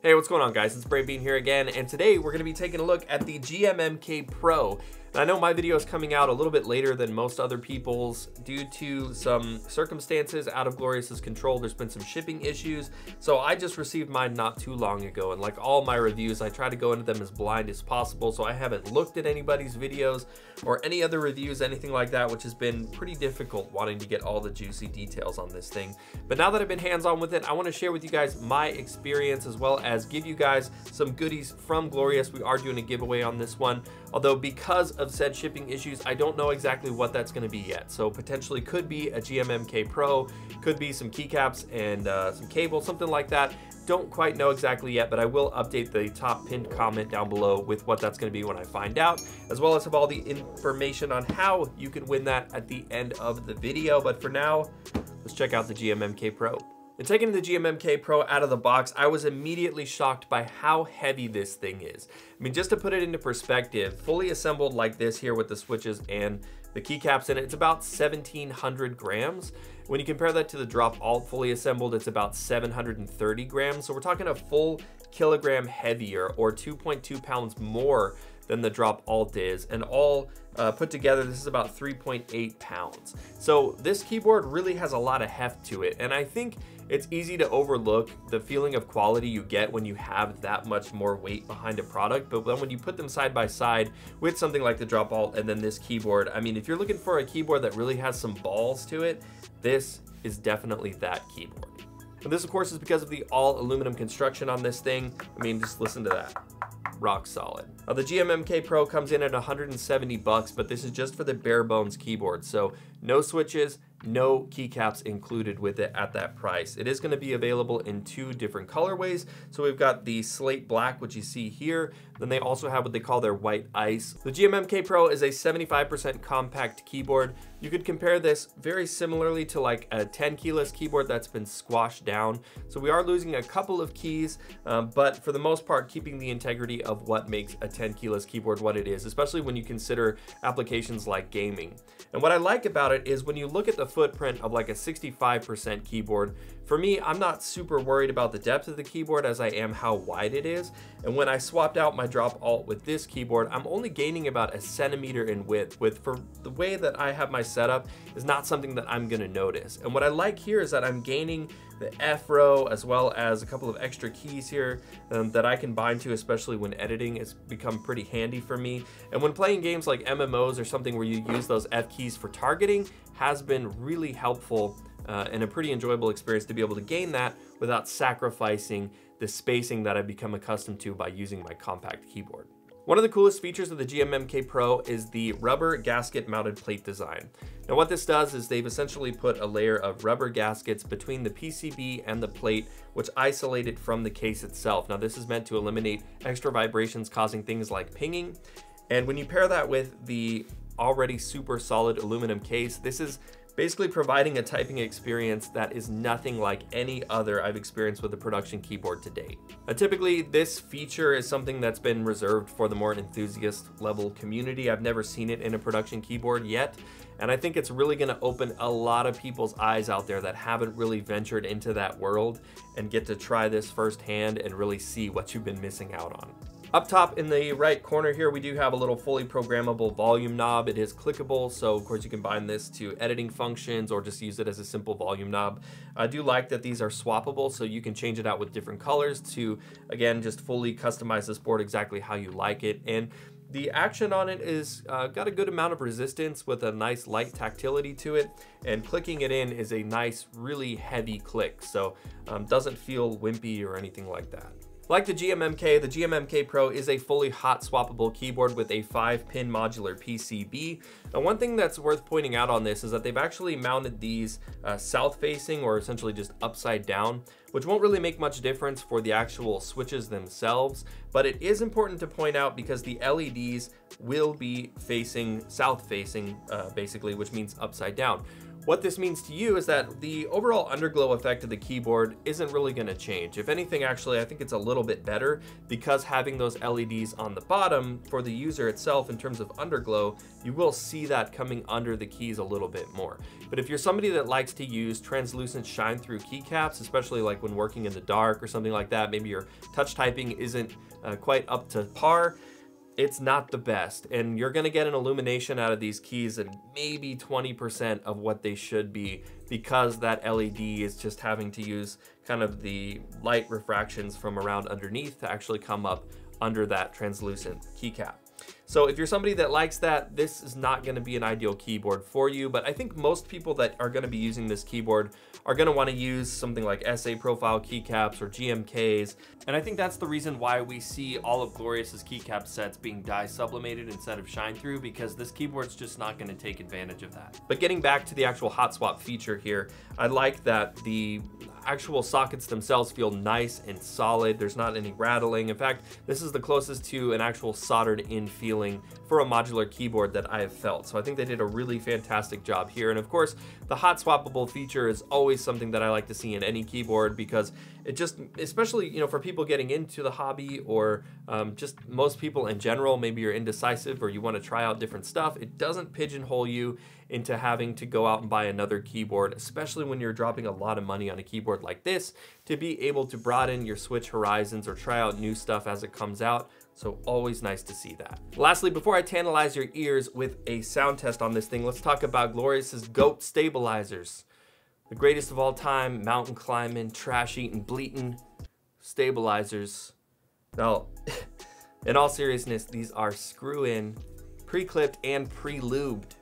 Hey, what's going on, guys? It's Brave Bean here again, and today we're going to be taking a look at the GMMK Pro. And I know my video is coming out a little bit later than most other people's due to some circumstances out of Glorious's control. There's been some shipping issues, so I just received mine not too long ago, and like all my reviews, I try to go into them as blind as possible, so I haven't looked at anybody's videos or any other reviews, anything like that, which has been pretty difficult wanting to get all the juicy details on this thing. But now that I've been hands-on with it, I want to share with you guys my experience as well as give you guys some goodies from Glorious. We are doing a giveaway on this one, although because of said shipping issues, I don't know exactly what that's going to be yet. So potentially could be a GMMK Pro, could be some keycaps and some cable, something like that. Don't quite know exactly yet, but I will update the top pinned comment down below with what that's going to be when I find out, as well as have all the information on how you can win that at the end of the video. But for now, let's check out the GMMK Pro. And taking the GMMK Pro out of the box, I was immediately shocked by how heavy this thing is. I mean, just to put it into perspective, fully assembled like this here with the switches and the keycaps in it, it's about 1,700 grams. When you compare that to the Drop Alt fully assembled, it's about 730 grams. So we're talking a full kilogram heavier, or 2.2 pounds more than the Drop Alt is, and all put together, this is about 3.8 pounds. So this keyboard really has a lot of heft to it, and I think it's easy to overlook the feeling of quality you get when you have that much more weight behind a product. But then when you put them side by side with something like the Drop Alt and then this keyboard, I mean, if you're looking for a keyboard that really has some balls to it, this is definitely that keyboard. And this, of course, is because of the all aluminum construction on this thing. I mean, just listen to that. Rock solid. Now, the GMMK Pro comes in at 170 bucks, but this is just for the bare bones keyboard. So no switches, no keycaps included with it at that price. It is going to be available in two different colorways. So we've got the slate black, which you see here. Then they also have what they call their white ice. The GMMK Pro is a 75% compact keyboard. You could compare this very similarly to like a 10 keyless keyboard that's been squashed down. So we are losing a couple of keys, but for the most part, keeping the integrity of what makes a 10 keyless keyboard what it is, especially when you consider applications like gaming. And what I like about it is when you look at the footprint of like a 65% keyboard, for me, I'm not super worried about the depth of the keyboard as I am how wide it is. And when I swapped out my Drop Alt with this keyboard, I'm only gaining about a centimeter in width, for the way that I have my setup is not something that I'm gonna notice. And what I like here is that I'm gaining the F row as well as a couple of extra keys here that I can bind to, especially when editing. It's become pretty handy for me. And when playing games like MMOs or something where you use those F keys for targeting, has been really helpful and a pretty enjoyable experience to be able to gain that without sacrificing the spacing that I've become accustomed to by using my compact keyboard. One of the coolest features of the GMMK Pro is the rubber gasket mounted plate design. Now what this does is they've essentially put a layer of rubber gaskets between the PCB and the plate, which isolate it from the case itself. Now this is meant to eliminate extra vibrations causing things like pinging. And when you pair that with the already super solid aluminum case, this is basically providing a typing experience that is nothing like any other I've experienced with a production keyboard to date. Typically, this feature is something that's been reserved for the more enthusiast level community. I've never seen it in a production keyboard yet, and I think it's really gonna open a lot of people's eyes out there that haven't really ventured into that world and get to try this firsthand and really see what you've been missing out on. Up top in the right corner here, we do have a little fully programmable volume knob. It is clickable, so of course you can bind this to editing functions or just use it as a simple volume knob. I do like that these are swappable, so you can change it out with different colors to, again, just fully customize this board exactly how you like it. And the action on it is got a good amount of resistance with a nice light tactility to it, and clicking it in is a nice, really heavy click, so doesn't feel wimpy or anything like that. Like the GMMK Pro is a fully hot swappable keyboard with a 5-pin modular PCB. Now, one thing that's worth pointing out on this is that they've actually mounted these south-facing, or essentially just upside down, which won't really make much difference for the actual switches themselves, but it is important to point out because the LEDs will be facing south-facing, basically, which means upside down. What this means to you is that the overall underglow effect of the keyboard isn't really going to change. If anything, actually, I think it's a little bit better because having those LEDs on the bottom for the user itself in terms of underglow, you will see that coming under the keys a little bit more. But if you're somebody that likes to use translucent shine through keycaps, especially like when working in the dark or something like that, maybe your touch typing isn't quite up to par, it's not the best, and you're gonna get an illumination out of these keys at maybe 20% of what they should be, because that LED is just having to use kind of the light refractions from around underneath to actually come up under that translucent keycap. So if you're somebody that likes that, this is not going to be an ideal keyboard for you, but I think most people that are going to be using this keyboard are going to want to use something like SA profile keycaps or GMKs, and I think that's the reason why we see all of Glorious's keycap sets being dye sublimated instead of shine through, because this keyboard's just not going to take advantage of that. But getting back to the actual hot swap feature here, I like that the actual sockets themselves feel nice and solid. There's not any rattling. In fact, this is the closest to an actual soldered in feeling for a modular keyboard that I have felt. So I think they did a really fantastic job here. And of course, the hot swappable feature is always something that I like to see in any keyboard, because it just, especially, you know, for people getting into the hobby, or just most people in general, maybe you're indecisive or you want to try out different stuff, it doesn't pigeonhole you into having to go out and buy another keyboard, especially when you're dropping a lot of money on a keyboard like this, to be able to broaden your switch horizons or try out new stuff as it comes out. So always nice to see that. Lastly, before I tantalize your ears with a sound test on this thing, let's talk about Glorious's GOAT stabilizers. The greatest of all time, mountain climbing, trash eating, bleating stabilizers. Now, in all seriousness, these are screw-in, pre-clipped, and pre-lubed.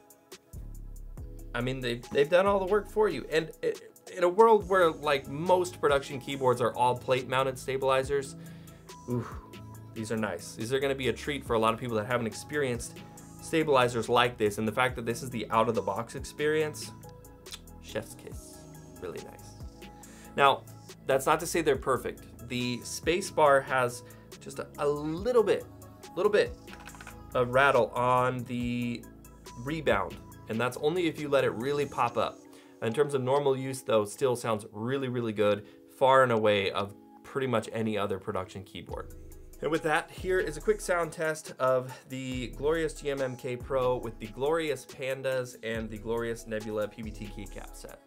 I mean, they've done all the work for you. And in a world where like most production keyboards are all plate mounted stabilizers, ooh, these are nice. These are gonna be a treat for a lot of people that haven't experienced stabilizers like this. And the fact that this is the out of the box experience, chef's kiss, really nice. Now, that's not to say they're perfect. The space bar has just a little bit of rattle on the rebound, and that's only if you let it really pop up. In terms of normal use though, still sounds really, really good, far and away of pretty much any other production keyboard. And with that, here is a quick sound test of the Glorious GMMK Pro with the Glorious Pandas and the Glorious Nebula PBT keycap set.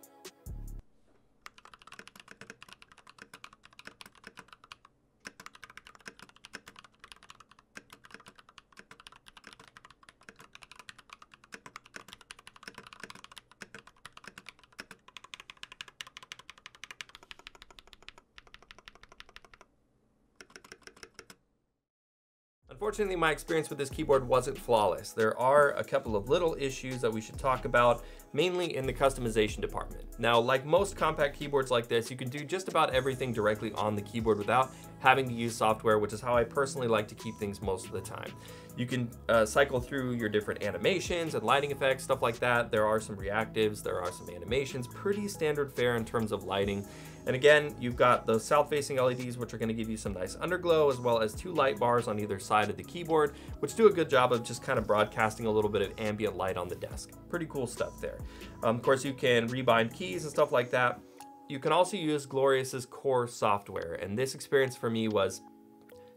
Unfortunately, my experience with this keyboard wasn't flawless. There are a couple of little issues that we should talk about, mainly in the customization department. Now, like most compact keyboards like this, you can do just about everything directly on the keyboard without having to use software, which is how I personally like to keep things most of the time. You can cycle through your different animations and lighting effects, stuff like that. There are some reactives, there are some animations, pretty standard fare in terms of lighting. And again, you've got those south-facing LEDs, which are going to give you some nice underglow, as well as two light bars on either side of the keyboard, which do a good job of just kind of broadcasting a little bit of ambient light on the desk. Pretty cool stuff there. Of course, you can rebind keys and stuff like that. You can also use Glorious's core software, and this experience for me was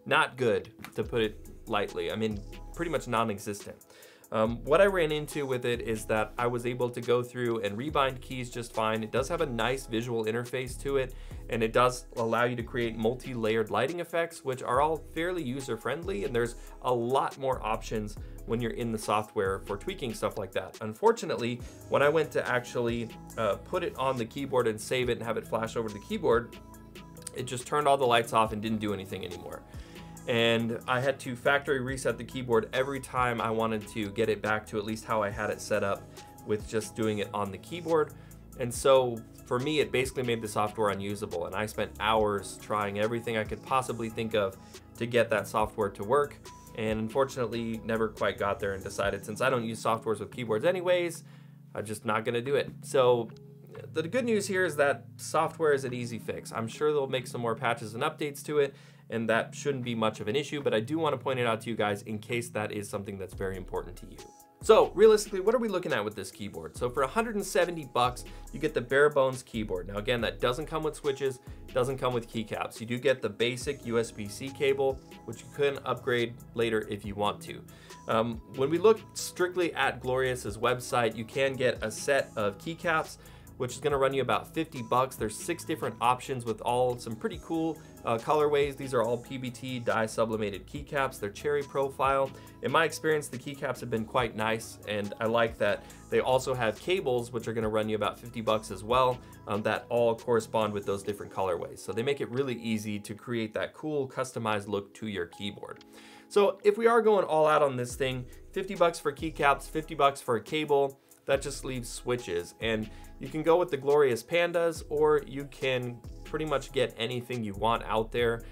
not good, to put it lightly. I mean, pretty much non-existent. What I ran into with it is that I was able to go through and rebind keys just fine. It does have a nice visual interface to it, and it does allow you to create multi-layered lighting effects, which are all fairly user-friendly, and there's a lot more options when you're in the software for tweaking stuff like that. Unfortunately, when I went to actually put it on the keyboard and save it and have it flash over to the keyboard, it just turned all the lights off and didn't do anything anymore. And I had to factory reset the keyboard every time I wanted to get it back to at least how I had it set up with just doing it on the keyboard. And so for me, it basically made the software unusable, and I spent hours trying everything I could possibly think of to get that software to work, and unfortunately never quite got there, and decided since I don't use softwares with keyboards anyways, I'm just not gonna do it. So the good news here is that software is an easy fix. I'm sure they'll make some more patches and updates to it, and that shouldn't be much of an issue, but I do want to point it out to you guys in case that is something that's very important to you. So realistically, what are we looking at with this keyboard? So for 170 bucks, you get the bare bones keyboard. Now again, that doesn't come with switches, doesn't come with keycaps. You do get the basic USB-C cable, which you can upgrade later if you want to. When we look strictly at Glorious's website, you can get a set of keycaps, which is gonna run you about 50 bucks. There's 6 different options with all some pretty cool colorways. These are all PBT dye sublimated keycaps. They're cherry profile. In my experience, the keycaps have been quite nice, and I like that they also have cables, which are gonna run you about 50 bucks as well, that all correspond with those different colorways. So they make it really easy to create that cool customized look to your keyboard. So if we are going all out on this thing, 50 bucks for keycaps, 50 bucks for a cable, that just leaves switches. And you can go with the Glorious Pandas, or you can pretty much get anything you want out there.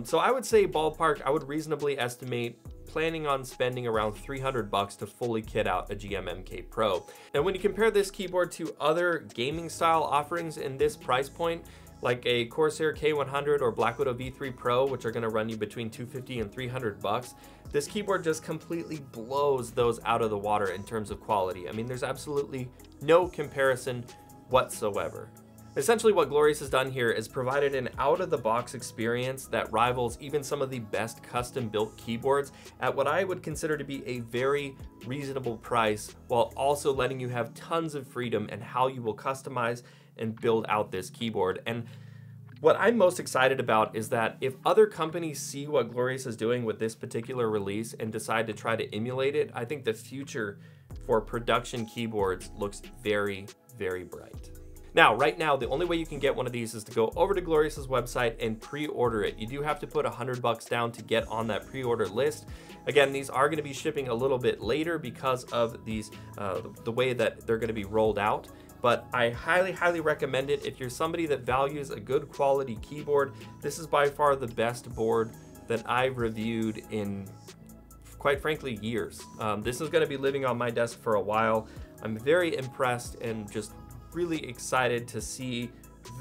So I would say ballpark, I would reasonably estimate planning on spending around 300 bucks to fully kit out a GMMK Pro. And when you compare this keyboard to other gaming style offerings in this price point, like a Corsair K100 or Black Widow V3 Pro, which are gonna run you between 250 and 300 bucks, this keyboard just completely blows those out of the water in terms of quality. I mean, there's absolutely no comparison whatsoever. Essentially what Glorious has done here is provided an out-of-the-box experience that rivals even some of the best custom-built keyboards at what I would consider to be a very reasonable price, while also letting you have tons of freedom in how you will customize and build out this keyboard. And what I'm most excited about is that if other companies see what Glorious is doing with this particular release and decide to try to emulate it, I think the future for production keyboards looks very, very bright. Now, right now, the only way you can get one of these is to go over to Glorious's website and pre-order it. You do have to put 100 bucks down to get on that pre-order list. Again, these are gonna be shipping a little bit later because of these, the way that they're gonna be rolled out. But I highly, highly recommend it. If you're somebody that values a good quality keyboard, this is by far the best board that I've reviewed in, quite frankly, years. This is gonna be living on my desk for a while. I'm very impressed and just really excited to see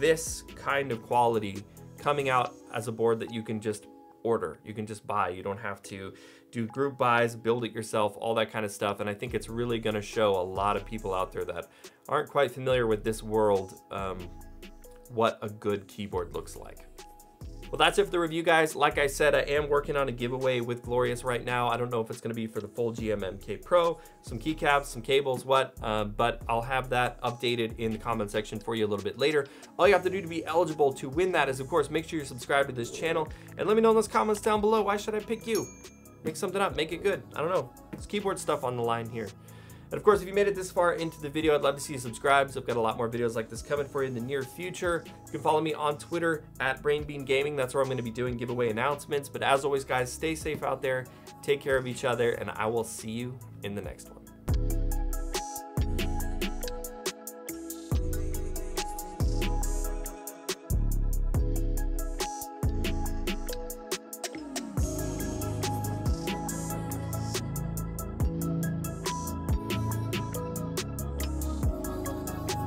this kind of quality coming out as a board that you can just order, you can just buy. You don't have to do group buys, build it yourself, all that kind of stuff. And I think it's really gonna show a lot of people out there that aren't quite familiar with this world, what a good keyboard looks like. Well, that's it for the review, guys. Like I said, I am working on a giveaway with Glorious right now. I don't know if it's gonna be for the full GMMK Pro, some keycaps, some cables, but I'll have that updated in the comment section for you a little bit later. All you have to do to be eligible to win that is, of course, make sure you're subscribed to this channel, and let me know in those comments down below, why should I pick you? Make something up, make it good. I don't know, it's keyboard stuff on the line here. And of course, if you made it this far into the video, I'd love to see you subscribe. So I've got a lot more videos like this coming for you in the near future. You can follow me on Twitter at BrainBeanGaming. That's where I'm going to be doing giveaway announcements. But as always, guys, stay safe out there, take care of each other, and I will see you in the next one.